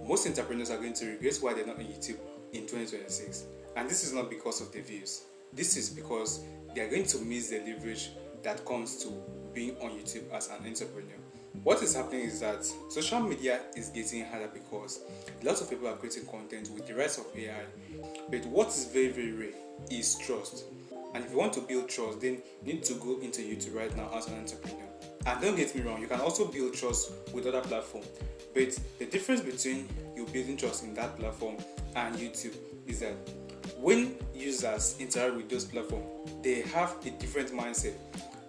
most entrepreneurs are going to regret why they're not on YouTube in 2026. And this is not because of the views. This is because they are going to miss the leverage that comes to being on YouTube as an entrepreneur. What is happening is that social media is getting harder because lots of people are creating content with the rise of AI. But what is very, very rare is trust. And if you want to build trust, then you need to go into YouTube right now as an entrepreneur. And don't get me wrong, you can also build trust with other platforms. But the difference between you building trust in that platform and YouTube is that when users interact with those platforms, they have a different mindset,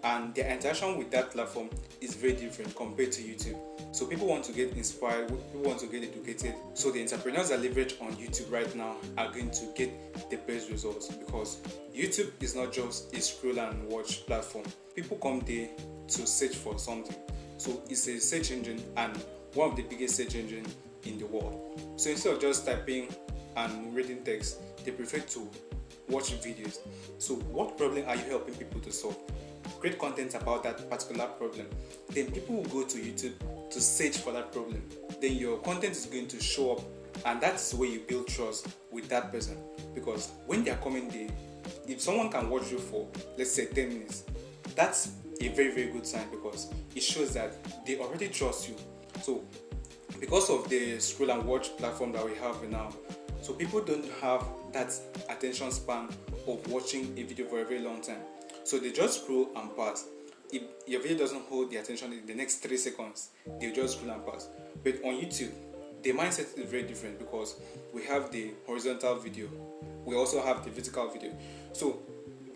and their interaction with that platform is very different compared to YouTube. So people want to get inspired, people want to get educated. So the entrepreneurs that leverage on YouTube right now are going to get the best results, because YouTube is not just a scroll and watch platform. People come there to search for something. So it's a search engine, and one of the biggest search engines in the world. So instead of just typing and reading text, they prefer to watch videos. So what problem are you helping people to solve? Create content about that particular problem. Then people will go to YouTube to search for that problem. Then your content is going to show up, and that's the way you build trust with that person. Because when they are coming there, if someone can watch you for, let's say, 10 minutes, that's a very, very good sign, because it shows that they already trust you. So because of the scroll and watch platform that we have now, so people don't have that attention span of watching a video for a very long time. So they just scroll and pass. If your video doesn't hold the attention in the next 3 seconds, they just scroll and pass. But on YouTube, the mindset is very different, because we have the horizontal video, we also have the vertical video. So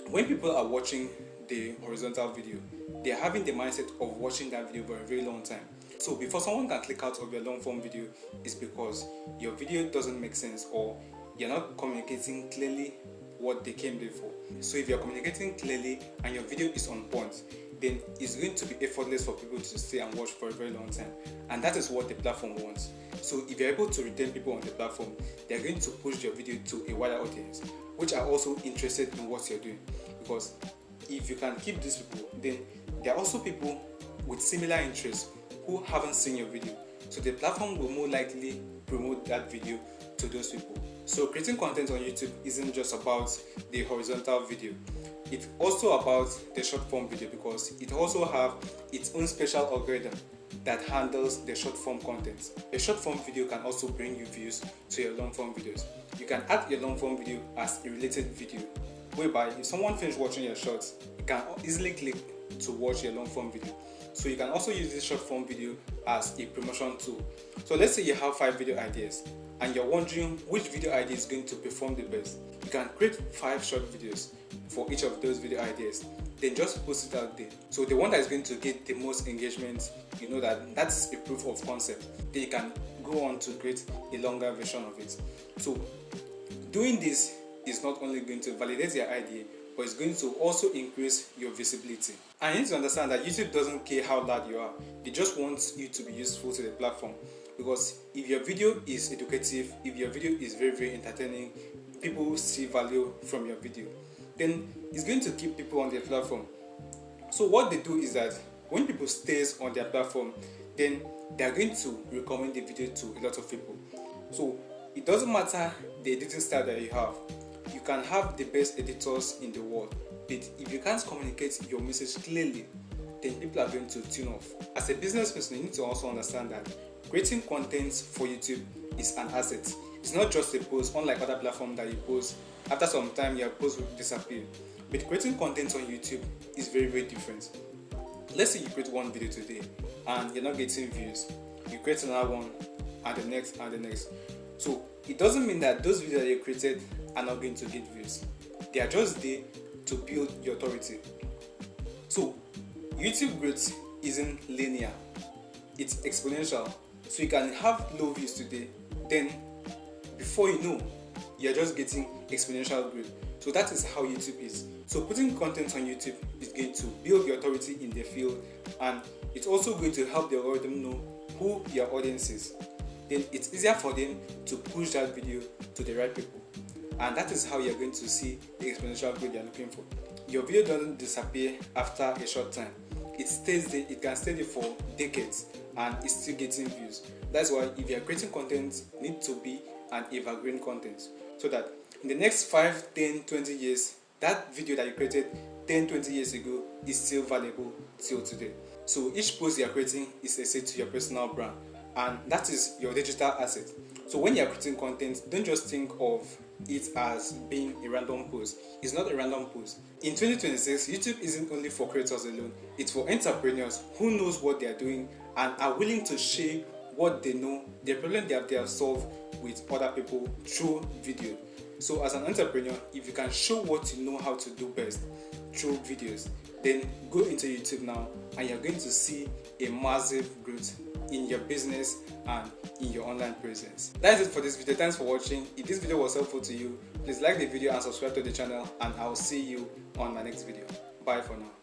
when people are watching the horizontal video, they are having the mindset of watching that video for a very long time. So before someone can click out of your long form video, it's because your video doesn't make sense, or you're not communicating clearly what they came there for. So if you're communicating clearly and your video is on point, then it's going to be effortless for people to stay and watch for a very long time. And that is what the platform wants. So if you're able to retain people on the platform, they're going to push your video to a wider audience, which are also interested in what you're doing. Because if you can keep these people, then there are also people with similar interests who haven't seen your video. So the platform will more likely promote that video to those people. So creating content on YouTube isn't just about the horizontal video. It's also about the short form video, because it also have its own special algorithm that handles the short form content. A short form video can also bring you views to your long form videos. You can add your long form video as a related video, whereby if someone finishes watching your shorts, you can easily click to watch your long form video. So you can also use this short form video as a promotion tool. So let's say you have 5 video ideas and you're wondering which video idea is going to perform the best. You can create 5 short videos for each of those video ideas, then just post it out there. So the one that is going to get the most engagement, you know that that's a proof of concept. Then you can go on to create a longer version of it. So doing this is not only going to validate your idea, but it's going to also increase your visibility. And you need to understand that YouTube doesn't care how loud you are. They just want you to be useful to the platform. Because if your video is educative, if your video is very, very entertaining, people will see value from your video, then it's going to keep people on their platform. So what they do is that when people stays on their platform, then they are going to recommend the video to a lot of people. So it doesn't matter the editing style that you have. You can have the best editors in the world, but if you can't communicate your message clearly, then people are going to tune off. As a business person, you need to also understand that creating content for YouTube is an asset. It's not just a post, unlike other platforms that you post. After some time, your post will disappear. But creating content on YouTube is very, very different. Let's say you create one video today and you're not getting views. You create another one, and the next, and the next. So it doesn't mean that those videos that you created are not going to get views. They are just there to build your authority. So YouTube growth isn't linear, it's exponential. So you can have low views today, then before you know, you're just getting exponential growth. So that is how YouTube is. So putting content on YouTube is going to build your authority in the field, and it's also going to help the algorithm know who your audience is. Then it's easier for them to push that video to the right people. And that is how you're going to see the exponential growth you're looking for. Your video doesn't disappear after a short time. It stays there, it can stay there for decades, and it's still getting views. That's why if you are creating content, it needs to be an evergreen content, so that in the next 5, 10, 20 years, that video that you created 10, 20 years ago is still valuable till today. So each post you are creating is a set to your personal brand, and that is your digital asset. So when you are creating content, don't just think of it as being a random post. It's not a random post. In 2026, YouTube isn't only for creators alone, it's for entrepreneurs who knows what they are doing and are willing to share what they know, the problem they have solved with other people through video. So as an entrepreneur, if you can show what you know how to do best through videos, then go into YouTube now and you're going to see a massive growth in your business and in your online presence. That's it for this video. Thanks for watching. If this video was helpful to you, please like the video and subscribe to the channel, and I'll see you on my next video. Bye for now.